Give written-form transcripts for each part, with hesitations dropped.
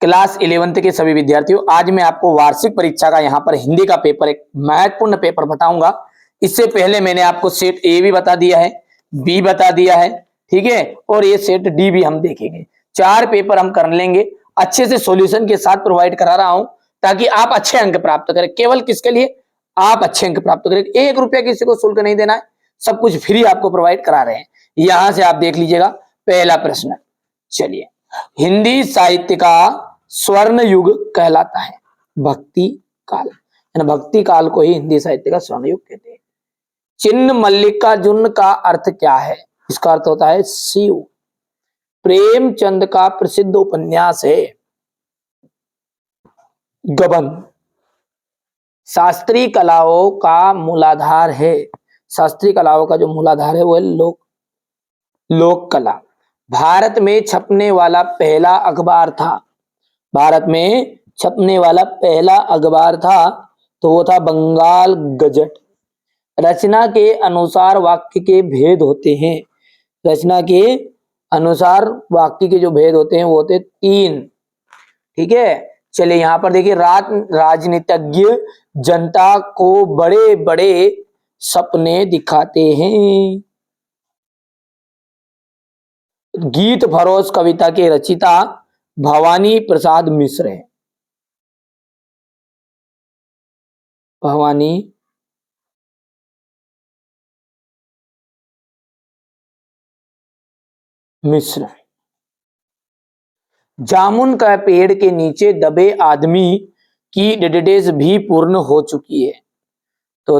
Class 11th के सभी विद्यार्थियों, आज मैं आपको वार्षिक परीक्षा का यहाँ पर हिंदी का पेपर, एक महत्वपूर्ण पेपर बताऊंगा। इससे पहले मैंने आपको सेट ए भी बता दिया है, बी बता दिया है, ठीक है, और ये सेट डी भी हम देखेंगे। 4 पेपर हम कर लेंगे, अच्छे से सॉल्यूशन के साथ प्रोवाइड करा रहा हूं ताकि आप अच्छे अंक प्राप्त करें। केवल किसके लिए? आप अच्छे अंक प्राप्त करें। 1 रुपया किसी को शुल्क नहीं देना है, सब कुछ फ्री आपको प्रोवाइड करा रहे हैं। यहां से आप देख लीजिएगा पहला प्रश्न। चलिए, हिंदी साहित्य का स्वर्ण युग कहलाता है भक्ति काल, भक्ति काल को ही हिंदी साहित्य का स्वर्ण युग कहते हैं। चिन्ह मल्लिकार्जुन का अर्थ क्या है? इसका अर्थ होता है शिव। प्रेमचंद का प्रसिद्ध उपन्यास है गबन। शास्त्रीय कलाओं का मूलाधार है, शास्त्रीय कलाओं का जो मूलाधार है वो है लोक कला। भारत में छपने वाला पहला अखबार था, भारत में छपने वाला पहला अखबार था तो वो था बंगाल गजट। रचना के अनुसार वाक्य के भेद होते हैं, रचना के अनुसार वाक्य के जो भेद होते हैं वो होते 3, ठीक है। चलिए यहां पर देखिए, राजनीतिज्ञ जनता को बड़े बड़े सपने दिखाते हैं। गीत फरोश कविता के रचिता भवानी प्रसाद मिश्र है, भवानी मिश्र। जामुन का पेड़ के नीचे दबे आदमी की डेटाबेस भी पूर्ण हो चुकी है। तो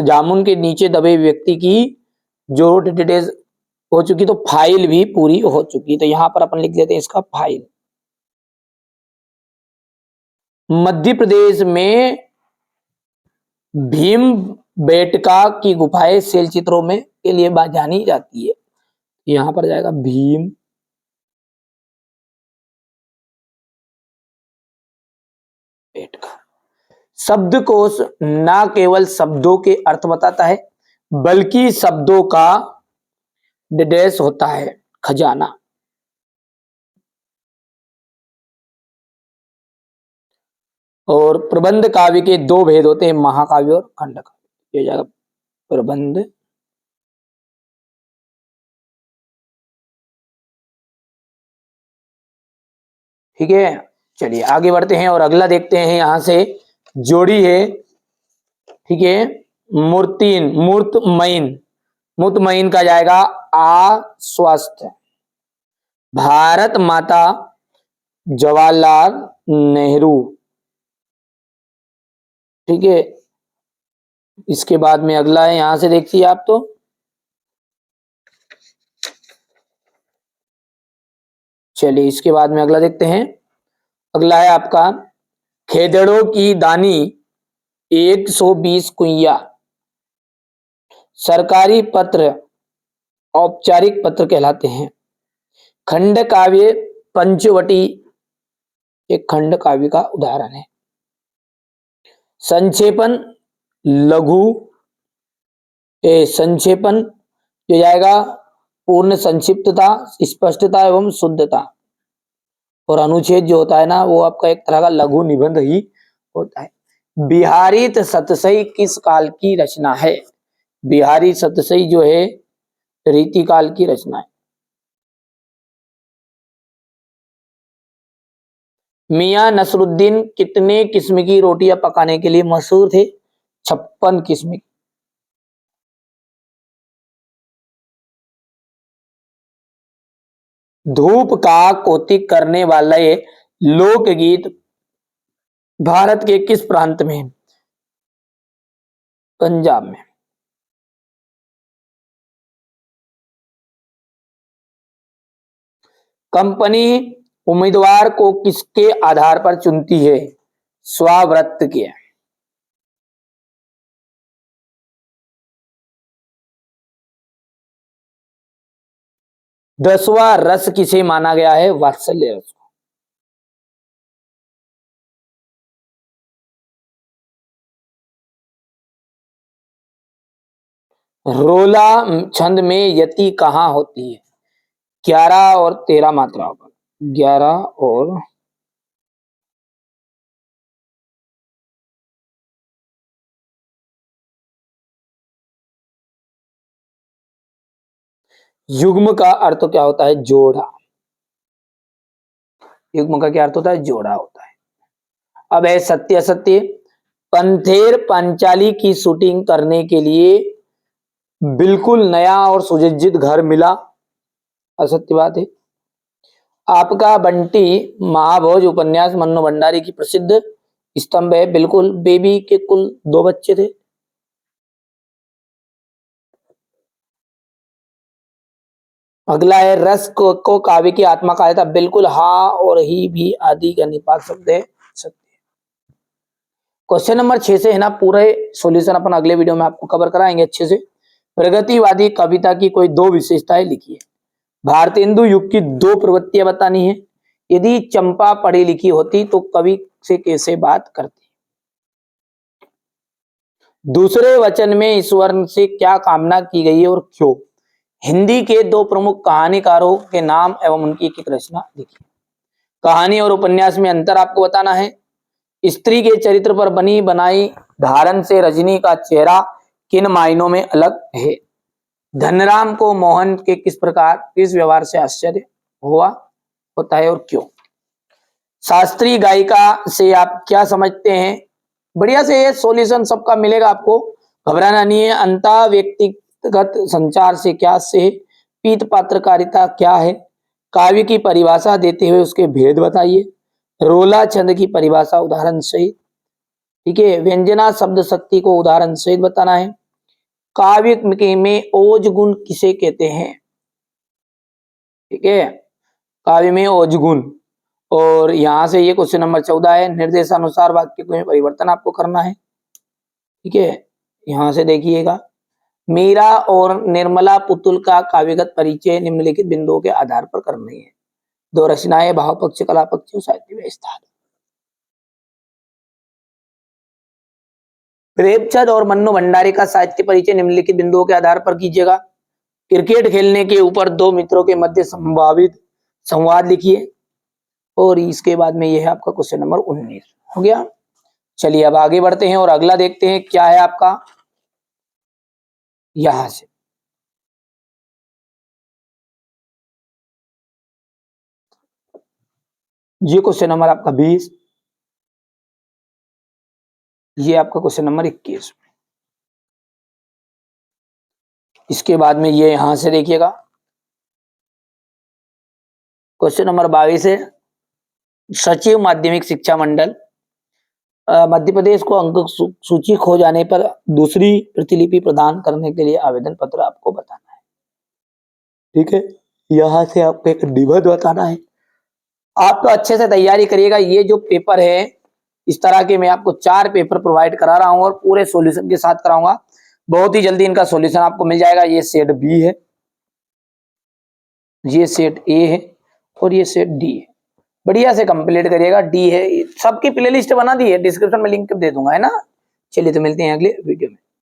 जामुन के नीचे दबे व्यक्ति की जो डेटाबेस हो चुकी, तो फाइल भी पूरी हो चुकी। तो यहां पर अपन लिख देते हैं इसका फाइल। मध्य प्रदेश में भीम बेटका की गुफाएं शैल चित्रों में के लिए जानी जाती है। यहां पर जाएगा भीम बेटका। शब्दकोश ना केवल शब्दों के अर्थ बताता है बल्कि शब्दों का डेटाबेस होता है खजाना। और प्रबंध काव्य के 2 भेद होते हैं, महाकाव्य और खंड काव्य। ये जाएगा प्रबंध ठीक है। चलिए आगे बढ़ते हैं और अगला देखते हैं। यहां से जोड़ी है, ठीक है, मूर्तमयीन। मुतमईन का जाएगा आश्वस्त। भारत माता जवाहरलाल नेहरू, ठीक है। इसके बाद में अगला है, यहां से देखिए आप, तो चलिए इसके बाद में अगला देखते हैं। अगला है आपका खेदड़ों की दानी 120 कुइया। सरकारी पत्र औपचारिक पत्र कहलाते हैं। खंड काव्य पंचवटी एक खंड काव्य का उदाहरण है। संक्षेपण लघु संक्षेपण जो जाएगा पूर्ण संक्षिप्तता, स्पष्टता एवं शुद्धता। और अनुच्छेद जो होता है ना, वो आपका एक तरह का लघु निबंध ही होता है। बिहारी सतसई किस काल की रचना है? बिहारी सतसई जो है रीति काल की रचना है। मियां नसरुद्दीन कितने किस्म की रोटियां पकाने के लिए मशहूर थे? 56 किस्म की। धूप का कौतुक करने वाले लोकगीत भारत के किस प्रांत में? पंजाब में। कंपनी उम्मीदवार को किसके आधार पर चुनती है? स्वाव्रत के। दसवां रस किसे माना गया है? वात्सल्य रस को। रोला छंद में यति कहां होती है? 11 और 13 मात्राओं पर। 11 और युग्म का अर्थ क्या होता है? जोड़ा। युग्म का क्या अर्थ होता है? जोड़ा होता है। अब है सत्य असत्य। पंथेर पांचाली की शूटिंग करने के लिए बिल्कुल नया और सुसज्जित घर मिला। असत्य बात है। आपका बंटी महाभोज उपन्यास मन्नू भंडारी की प्रसिद्ध स्तंभ है। बिल्कुल। बेबी के कुल 2 बच्चे थे। अगला है रस को काव्य की आत्मा कहा जाता है। बिल्कुल। हाँ और ही भी आदि का निपात शब्द है। सत्य। क्वेश्चन नंबर 6 से है ना पूरे सॉल्यूशन अपन अगले वीडियो में आपको कवर कराएंगे अच्छे से। प्रगतिवादी कविता की कोई 2 विशेषताएं लिखिए। भारतेंदु युग की 2 प्रवृत्तियां बतानी है। यदि चंपा पढ़ी लिखी होती तो कवि से कैसे बात करती। दूसरे वचन में ईश्वर से क्या कामना की गई है और क्यों। हिंदी के 2 प्रमुख कहानीकारों के नाम एवं उनकी एक रचना लिखिए। कहानी और उपन्यास में अंतर आपको बताना है। स्त्री के चरित्र पर बनी बनाई धारण से रजनी का चेहरा किन मायनों में अलग है। धनराम को मोहन के किस व्यवहार से आश्चर्य हुआ होता है और क्यों। शास्त्रीय गायिका से आप क्या समझते हैं। बढ़िया से ये सॉल्यूशन सबका मिलेगा आपको, घबराना नहीं है। अंता व्यक्तिगत संचार से क्या से। पीत पात्रकारिता क्या है। काव्य की परिभाषा देते हुए उसके भेद बताइए। रोला छंद की परिभाषा उदाहरण सहित। ठीक है। व्यंजना शब्द शक्ति को उदाहरण सहित बताना है। काव्य में ओज गुण किसे कहते हैं। ठीक है। काव्य में ओज गुण। और यहां से ये क्वेश्चन नंबर 14 है। निर्देशानुसार वाक्य में परिवर्तन आपको करना है। ठीक है। यहां से देखिएगा। मीरा और निर्मला पुतुल का काव्यगत परिचय निम्नलिखित बिंदुओं के आधार पर करनी है। 2 रचनाएं, भाव पक्ष, कला पक्ष और साहित्य व्यवस्था। प्रेमचंद और मन्नू भंडारी का साहित्य परिचय निम्नलिखित बिंदुओं के आधार पर कीजिएगा। क्रिकेट खेलने के ऊपर 2 मित्रों के मध्य संभावित संवाद लिखिए। और इसके बाद में यह है आपका क्वेश्चन नंबर 19 हो गया। चलिए अब आगे बढ़ते हैं और अगला देखते हैं क्या है आपका। यहां से ये क्वेश्चन नंबर आपका 20, ये आपका क्वेश्चन नंबर 21। इसके बाद में ये यहां से देखिएगा क्वेश्चन नंबर 22 है। सचिव माध्यमिक शिक्षा मंडल मध्य प्रदेश को अंक सूची खो जाने पर दूसरी प्रतिलिपि प्रदान करने के लिए आवेदन पत्र आपको बताना है। ठीक है। यहां से आपको एक निबंध बताना है। आप तो अच्छे से तैयारी करिएगा। ये जो पेपर है इस तरह के मैं आपको 4 पेपर प्रोवाइड करा रहा हूं और पूरे सॉल्यूशन के साथ कराऊंगा। बहुत ही जल्दी इनका सॉल्यूशन आपको मिल जाएगा। ये सेट बी है, ये सेट ए है और ये सेट डी है। बढ़िया से कंप्लीट करिएगा। डी है, सबकी प्लेलिस्ट बना दी है, डिस्क्रिप्शन में लिंक दे दूंगा, है ना। चलिए तो मिलते हैं अगले वीडियो में।